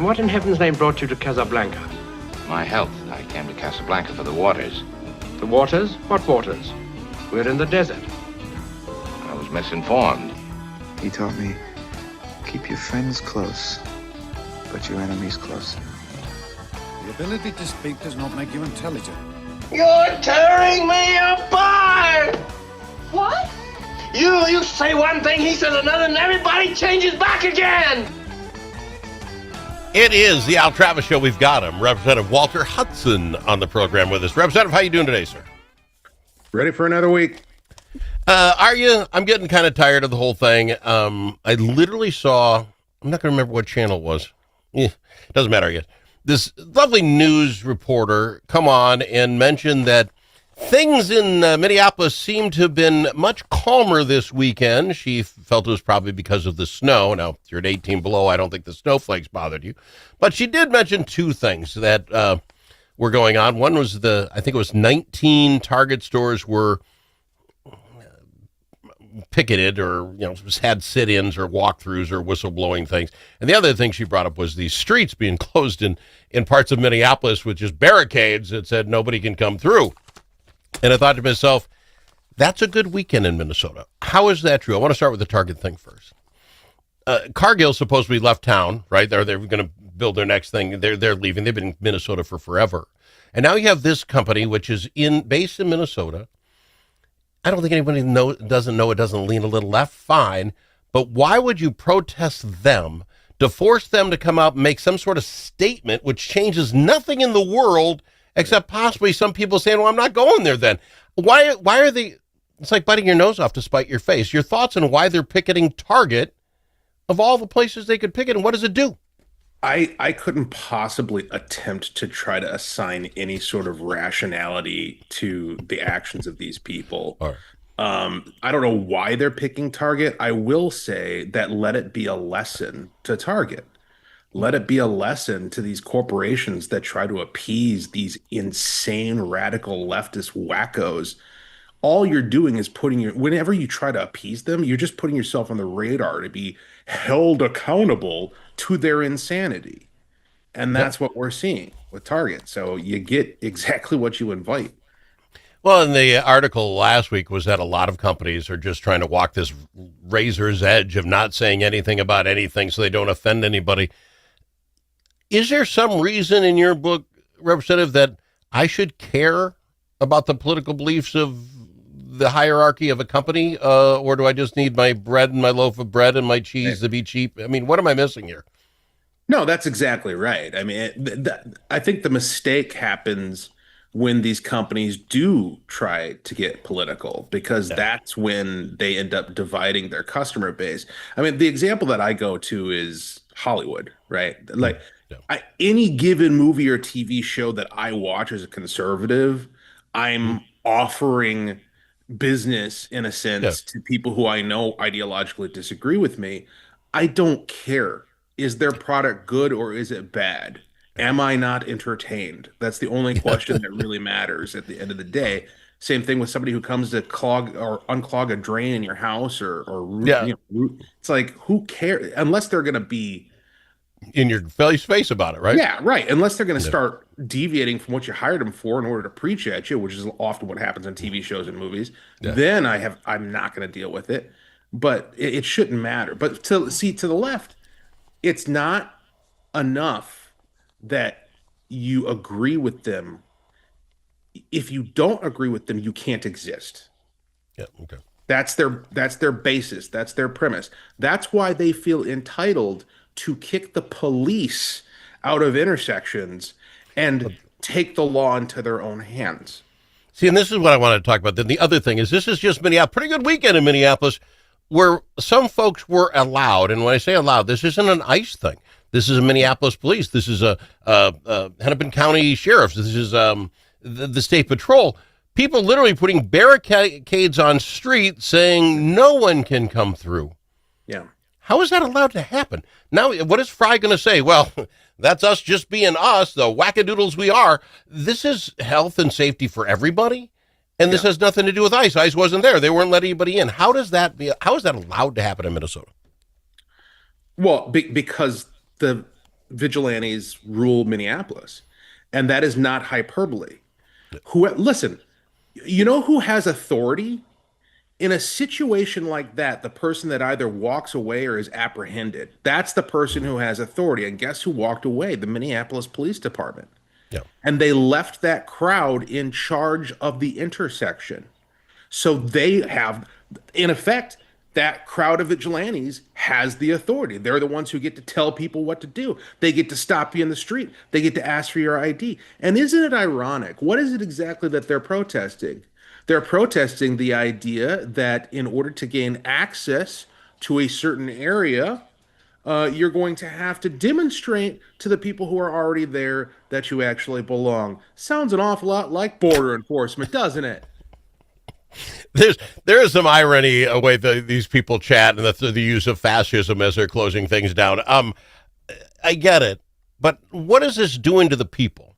What in heaven's name brought you to Casablanca? My health. I came to Casablanca for the waters. The waters? What waters? We're in the desert. I was misinformed. He taught me, keep your friends close, but your enemies closer. The ability to speak does not make you intelligent. You're tearing me apart! What? You say one thing, he says another, and everybody changes back again! It is the Al Travis Show. We've got him, Representative Walter Hudson, on the program with us. Representative, how you doing today, sir? Ready for another week. Are you? I'm getting kind of tired of the whole thing. I literally saw, I'm not going to remember what channel it was. Doesn't matter yet. This lovely news reporter come on and mention that things in Minneapolis seem to have been much calmer this weekend. She felt it was probably because of the snow. Now, if you're at 18 below, I don't think the snowflakes bothered you. But she did mention two things that were going on. One was I think it was 19 Target stores were picketed or, had sit-ins or walkthroughs or whistleblowing things. And the other thing she brought up was these streets being closed in parts of Minneapolis with just barricades that said nobody can come through. And I thought to myself, that's a good weekend in Minnesota. How is that true? I want to start with the Target thing first. Cargill's supposedly left town, right? They're going to build their next thing. They're leaving. They've been in Minnesota for forever. And now you have this company, which is based in Minnesota. I don't think anybody doesn't know it doesn't lean a little left. Fine. But why would you protest them to force them to come out and make some sort of statement which changes nothing in the world except possibly some people saying, well, I'm not going there then. Why are they, it's like biting your nose off to spite your face. Your thoughts on why they're picketing Target of all the places they could picket, and what does it do? I couldn't possibly attempt to try to assign any sort of rationality to the actions of these people. All right. I don't know why they're picking Target. I will say that let it be a lesson to Target. Let it be a lesson to these corporations that try to appease these insane radical leftist wackos. All you're doing is whenever you try to appease them, you're just putting yourself on the radar to be held accountable to their insanity. And that's what we're seeing with Target. So you get exactly what you invite. Well, and the article last week was that a lot of companies are just trying to walk this razor's edge of not saying anything about anything so they don't offend anybody. Is there some reason in your book, Representative, that I should care about the political beliefs of the hierarchy of a company, or do I just need my bread and my loaf of bread and my cheese to be cheap? I mean, what am I missing here? No, that's exactly right. I mean, I think the mistake happens when these companies do try to get political, because that's when they end up dividing their customer base. I mean, the example that I go to is Hollywood, right? Like any given movie or TV show that I watch as a conservative, I'm offering business in a sense to people who I know ideologically disagree with me. I don't care. Is their product good or is it bad? Am I not entertained? That's the only question that really matters at the end of the day. Same thing with somebody who comes to clog or unclog a drain in your house or it's like, who cares? Unless they're going to be in your face about it, right? Yeah, right. Unless they're going to start deviating from what you hired them for in order to preach at you, which is often what happens on TV shows and movies. Then I'm not going to deal with it. But it shouldn't matter. But to the left, it's not enough that you agree with them. If you don't agree with them, you can't exist. Yeah, okay. That's their basis. That's their premise. That's why they feel entitled to kick the police out of intersections and take the law into their own hands. See, and this is what I want to talk about. Then the other thing is, this is just Minneapolis, pretty good weekend in Minneapolis, where some folks were allowed, and when I say allowed, this isn't an ICE thing. This is a Minneapolis police. This is a Hennepin County sheriffs. This is the state patrol. People literally putting barricades on streets saying no one can come through. Yeah. How is that allowed to happen? Now, what is Fry going to say? Well, that's us just being us, the wackadoodles we are. This is health and safety for everybody, and this has nothing to do with ICE. ICE wasn't there. They weren't letting anybody in. How is that allowed to happen in Minnesota? Well, because the vigilantes rule Minneapolis, and that is not hyperbole. Who listen, you know who has authority in a situation like that? The person that either walks away or is apprehended. That's the person who has authority. And guess who walked away? The Minneapolis Police Department. Yeah. And they left that crowd in charge of the intersection. So they have, in effect, that crowd of vigilantes has the authority. They're the ones who get to tell people what to do. They get to stop you in the street. They get to ask for your ID. And isn't it ironic? What is it exactly that they're protesting? They're protesting the idea that in order to gain access to a certain area, you're going to have to demonstrate to the people who are already there that you actually belong. Sounds an awful lot like border enforcement, doesn't it? There is some irony way these people chat and the use of fascism as they're closing things down. I get it, but what is this doing to the people?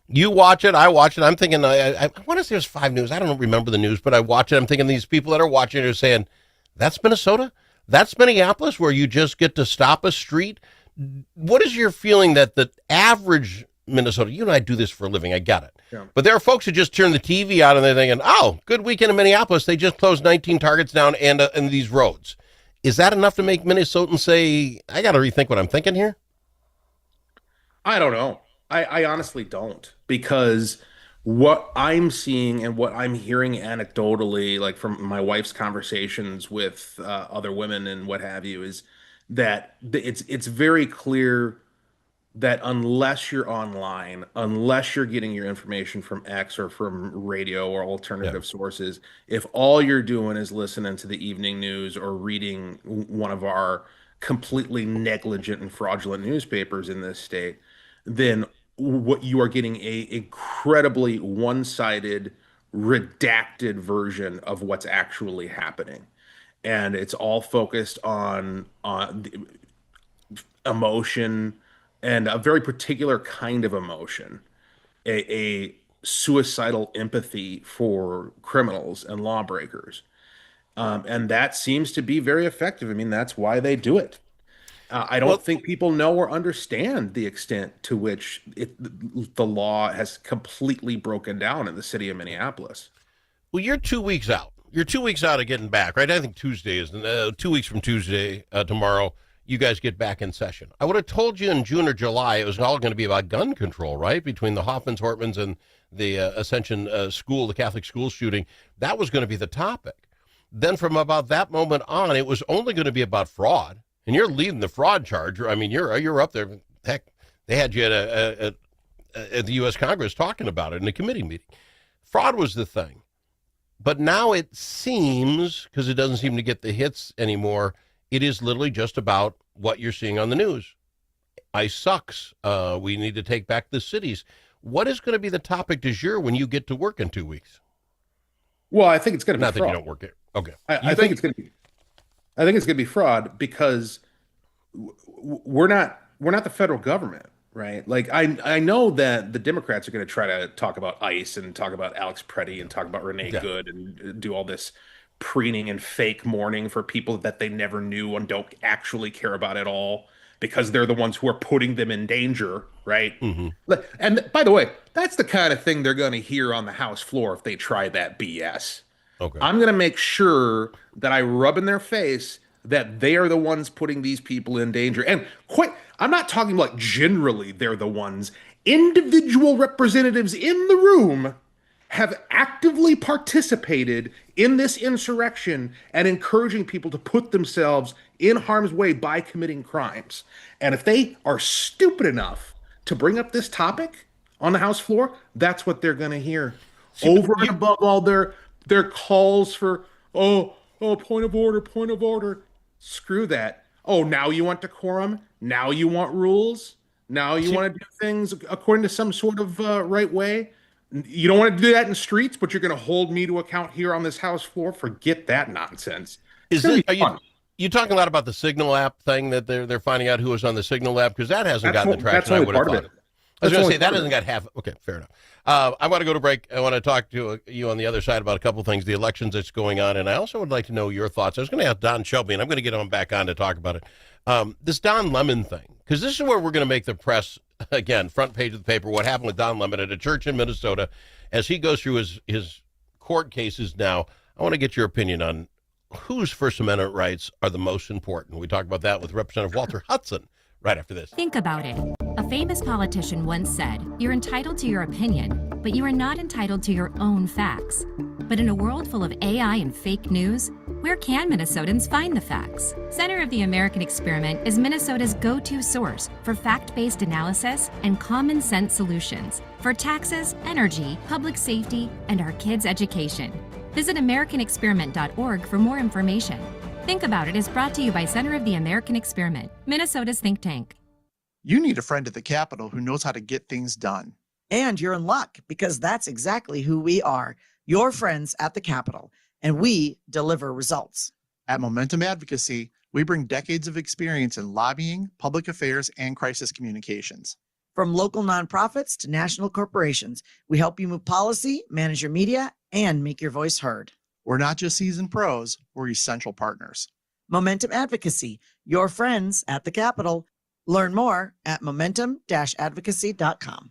You watch it, I watch it. I'm thinking, I want to say it was 5 News. I don't remember the news, but I watch it. I'm thinking these people that are watching it are saying, "That's Minnesota, that's Minneapolis, where you just get to stop a street." What is your feeling that the average Minnesota, you and I do this for a living, I get it. Yeah. But there are folks who just turn the TV on and they're thinking, oh, good weekend in Minneapolis. They just closed 19 targets down and these roads. Is that enough to make Minnesotans say, I got to rethink what I'm thinking here? I don't know. I honestly don't, because what I'm seeing and what I'm hearing anecdotally, like from my wife's conversations with other women and what have you, is that it's very clear that unless you're online, unless you're getting your information from X or from radio or alternative sources, if all you're doing is listening to the evening news or reading one of our completely negligent and fraudulent newspapers in this state, then what you are getting a incredibly one-sided, redacted version of what's actually happening. And it's all focused on emotion, and a very particular kind of emotion, a suicidal empathy for criminals and lawbreakers. And that seems to be very effective. I mean, that's why they do it. I don't think people know or understand the extent to which the law has completely broken down in the city of Minneapolis. Well, you're 2 weeks out. You're 2 weeks out of getting back, right? I think Tuesday is 2 weeks from Tuesday, tomorrow. You guys get back in session. I would have told you in June or July it was all going to be about gun control, right? Between the Hoffmans, Hortmans, and the Ascension school, the Catholic school shooting, that was going to be the topic. Then from about that moment on, it was only going to be about fraud. And you're leading the fraud charge. I mean, you're up there. Heck, they had you at the U.S. Congress talking about it in a committee meeting. Fraud was the thing. But now it seems, because it doesn't seem to get the hits anymore, it is literally just about what you're seeing on the news. ICE sucks. We need to take back the cities. What is going to be the topic du jour when you get to work in 2 weeks? Well, I think it's going to be not fraud. That you don't work it. Okay. I think it's going to be. I think it's going to be fraud because we're not the federal government, right? Like I know that the Democrats are going to try to talk about ICE and talk about Alex Preddy and talk about Renee Good and do all this preening and fake mourning for people that they never knew and don't actually care about at all, because they're the ones who are putting them in danger, right? Mm-hmm. And by the way, that's the kind of thing they're going to hear on the House floor if they try that BS. Okay. I'm going to make sure that I rub in their face that they are the ones putting these people in danger. And I'm not talking like generally they're the ones. Individual representatives in the room have actively participated in this insurrection and encouraging people to put themselves in harm's way by committing crimes. And if they are stupid enough to bring up this topic on the House floor, that's what they're going to hear. Over and above all their calls for, point of order. Screw that. Oh, now you want decorum? Now you want rules? Now you want to do things according to some sort of right way? You don't want to do that in the streets, but you're going to hold me to account here on this House floor? Forget that nonsense. Are you talking a lot about the Signal app thing that they're finding out who was on the Signal app? Because that hasn't gotten the traction I would have thought. I was That's going to only say that part of hasn't got half. Okay, fair enough. I want to go to break. I want to talk to you on the other side about a couple things, the elections that's going on, and I also would like to know your thoughts. I was going to ask Don Shelby, and I'm going to get him back on to talk about it. This Don Lemon thing, because this is where we're going to make the press again, front page of the paper. What happened with Don Lemon at a church in Minnesota as he goes through his court cases now. I want to get your opinion on whose First Amendment rights are the most important. We talk about that with Representative Walter Hudson right after this. Think about it. A famous politician once said, "You're entitled to your opinion, but you are not entitled to your own facts." But in a world full of AI and fake news, where can Minnesotans find the facts? Center of the American Experiment is Minnesota's go-to source for fact-based analysis and common sense solutions for taxes, energy, public safety, and our kids' education. Visit AmericanExperiment.org for more information. Think About It is brought to you by Center of the American Experiment, Minnesota's think tank. You need a friend at the Capitol who knows how to get things done. And you're in luck, because that's exactly who we are, your friends at the Capitol, and we deliver results. At Momentum Advocacy, we bring decades of experience in lobbying, public affairs, and crisis communications. From local nonprofits to national corporations, we help you move policy, manage your media, and make your voice heard. We're not just seasoned pros, we're essential partners. Momentum Advocacy, your friends at the Capitol. Learn more at momentum-advocacy.com.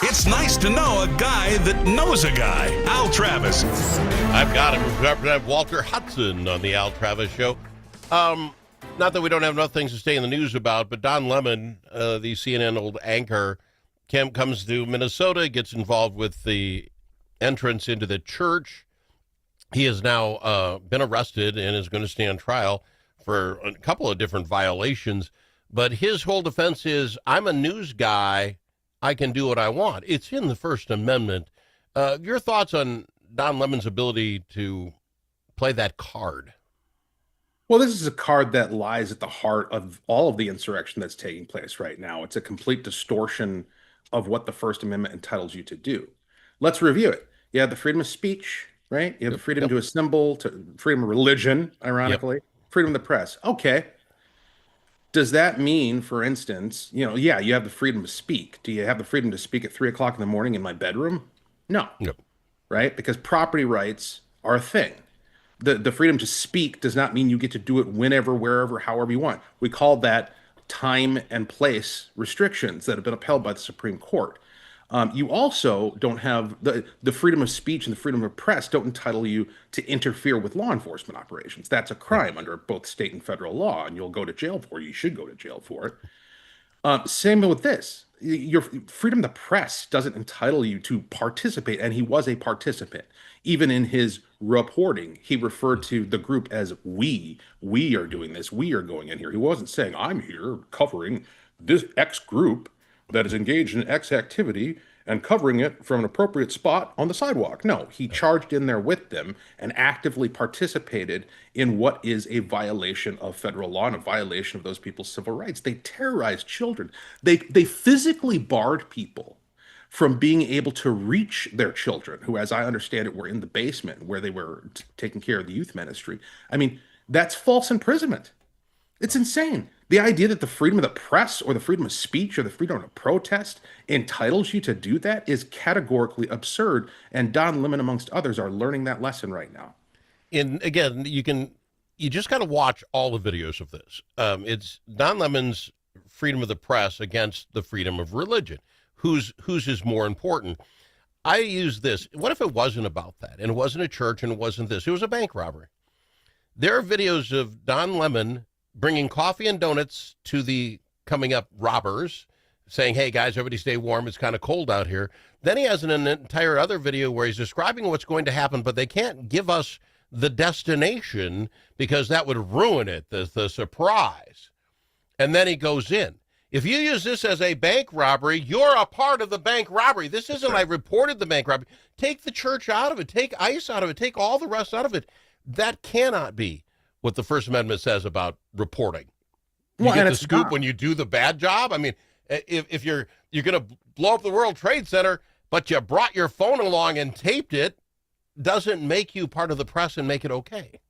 It's nice to know a guy that knows a guy. Al Travis. I've got him. Representative Walter Hudson on the Al Travis Show. Not that we don't have enough things to stay in the news about, but Don Lemon, the CNN old anchor, comes to Minnesota, gets involved with the entrance into the church. He has now been arrested and is going to stand trial for a couple of different violations. But his whole defense is, I'm a news guy. I can do what I want. It's in the First Amendment. Your thoughts on Don Lemon's ability to play that card? Well, this is a card that lies at the heart of all of the insurrection that's taking place right now. It's a complete distortion of what the First Amendment entitles you to do. Let's review it. You have the freedom of speech, right? You have the freedom to assemble, to freedom of religion, ironically, freedom of the press. Okay. Does that mean, for instance, yeah, you have the freedom to speak. Do you have the freedom to speak at 3 o'clock in the morning in my bedroom? No, Yep. right? Because property rights are a thing. The freedom to speak does not mean you get to do it whenever, wherever, however you want. We call that time and place restrictions that have been upheld by the Supreme Court. You also don't have the freedom of speech and the freedom of press don't entitle you to interfere with law enforcement operations. That's a crime under both state and federal law, and you'll go to jail for it. You should go to jail for it. Same with this. Your freedom of the press doesn't entitle you to participate, and he was a participant. Even in his reporting, he referred to the group as we. We are doing this. We are going in here. He wasn't saying, I'm here covering this X group that is engaged in X activity and covering it from an appropriate spot on the sidewalk. No, he charged in there with them and actively participated in what is a violation of federal law and a violation of those people's civil rights. They terrorized children. They physically barred people from being able to reach their children, who, as I understand it, were in the basement where they were taking care of the youth ministry. I mean, that's false imprisonment. It's insane. The idea that the freedom of the press or the freedom of speech or the freedom of protest entitles you to do that is categorically absurd. And Don Lemon, amongst others, are learning that lesson right now. And again, you just got to watch all the videos of this. It's Don Lemon's freedom of the press against the freedom of religion. Whose is more important? I use this. What if it wasn't about that? And it wasn't a church and it wasn't this. It was a bank robbery. There are videos of Don Lemon bringing coffee and donuts to the coming up robbers, saying, hey, guys, everybody stay warm. It's kind of cold out here. Then he has an entire other video where he's describing what's going to happen, but they can't give us the destination because that would ruin it, the surprise. And then he goes in. If you use this as a bank robbery, you're a part of the bank robbery. This isn't I reported the bank robbery. Take the church out of it. Take ICE out of it. Take all the rest out of it. That cannot be what the First Amendment says about reporting. You get the scoop when you do the bad job. I mean, if you're going to blow up the World Trade Center, but you brought your phone along and taped it, doesn't make you part of the press and make it okay.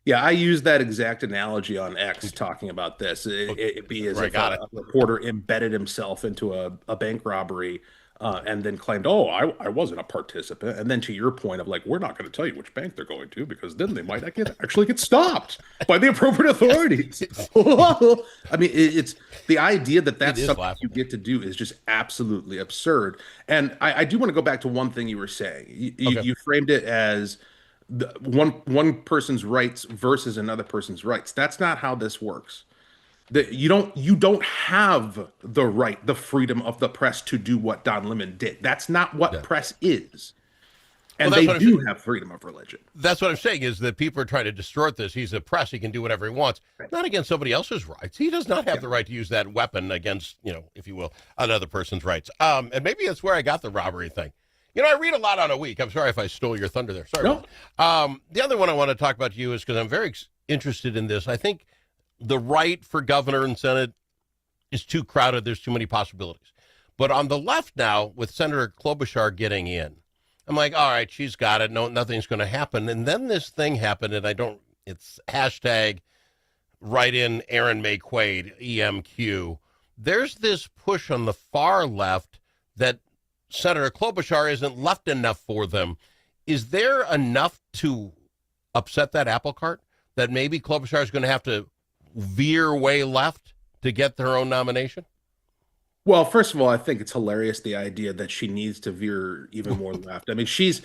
Yeah, I use that exact analogy on X talking about this. It'd be as if a reporter embedded himself into a bank robbery and then claimed, oh, I wasn't a participant. And then to your point of like, we're not going to tell you which bank they're going to because then they might actually get stopped by the appropriate authorities. I mean, it's the idea that that's something laughable. You get to do is just absolutely absurd. And I do want to go back to one thing you were saying. You framed it as one person's rights versus another person's rights. That's not how this works. You don't have the right, the freedom of the press to do what Don Lemon did. That's not what press is. And they do have freedom of religion. That's what I'm saying is that people are trying to distort this. He's a press. He can do whatever he wants. Right. Not against somebody else's rights. He does not have the right to use that weapon against, if you will, another person's rights. And maybe that's where I got the robbery thing. I read a lot on a week. I'm sorry if I stole your thunder there. Sorry. No. The other one I want to talk about to you is because I'm very interested in this. I think the right for governor and Senate is too crowded. There's too many possibilities. But on the left now, with Senator Klobuchar getting in, I'm like, all right, she's got it. No, nothing's going to happen. And then this thing happened, and it's hashtag write in Aaron May Quaid, EMQ. There's this push on the far left that Senator Klobuchar isn't left enough for them. Is there enough to upset that apple cart that maybe Klobuchar is going to have to veer way left to get her own nomination? Well, first of all, I think it's hilarious, the idea that she needs to veer even more left. I mean, she's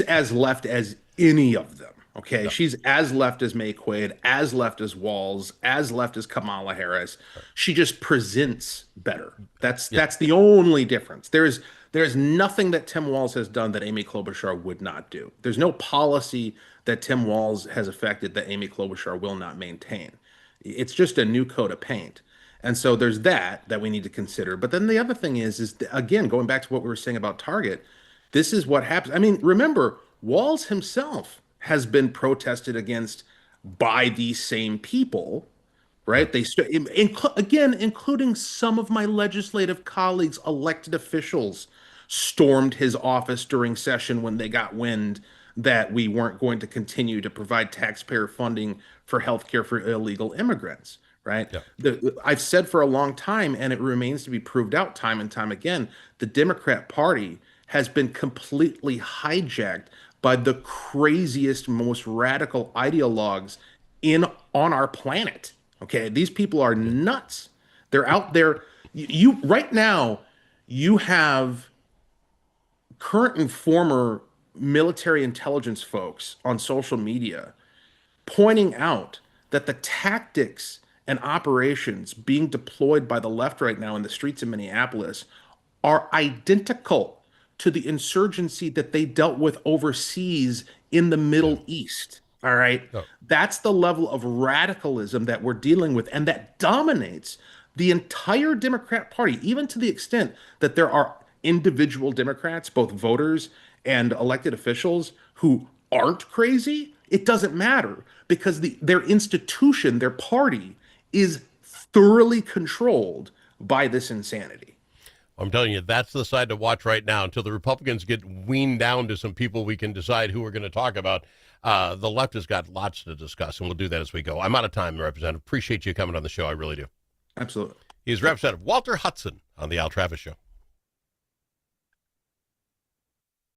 as left as any of them. Okay, yeah. She's as left as May Quaid, as left as Walz, as left as Kamala Harris. She just presents better. That's the only difference. There's nothing that Tim Walz has done that Amy Klobuchar would not do. There's no policy that Tim Walz has affected that Amy Klobuchar will not maintain. It's just a new coat of paint. And so there's that we need to consider. But then the other thing is again, going back to what we were saying about Target, this is what happens. I mean, remember, Walz himself has been protested against by these same people, right? Again, including some of my legislative colleagues, elected officials, stormed his office during session when they got wind that we weren't going to continue to provide taxpayer funding for healthcare for illegal immigrants, right? Yeah. I've said for a long time, and it remains to be proved out time and time again, the Democrat Party has been completely hijacked by the craziest, most radical ideologues on our planet. Okay, these people are nuts. They're out there. You right now, you have current and former military intelligence folks on social media pointing out that the tactics and operations being deployed by the left right now in the streets of Minneapolis are identical to the insurgency that they dealt with overseas in the Middle East. All right. Oh. That's the level of radicalism that we're dealing with, and that dominates the entire Democrat Party, even to the extent that there are individual Democrats, both voters and elected officials, who aren't crazy. It doesn't matter because their institution, their party, is thoroughly controlled by this insanity. I'm telling you, that's the side to watch right now until the Republicans get weaned down to some people we can decide who we're going to talk about. The left has got lots to discuss, and we'll do that as we go. I'm out of time, Representative. Appreciate you coming on the show. I really do. Absolutely. He's Representative Walter Hudson on the Al Travis Show.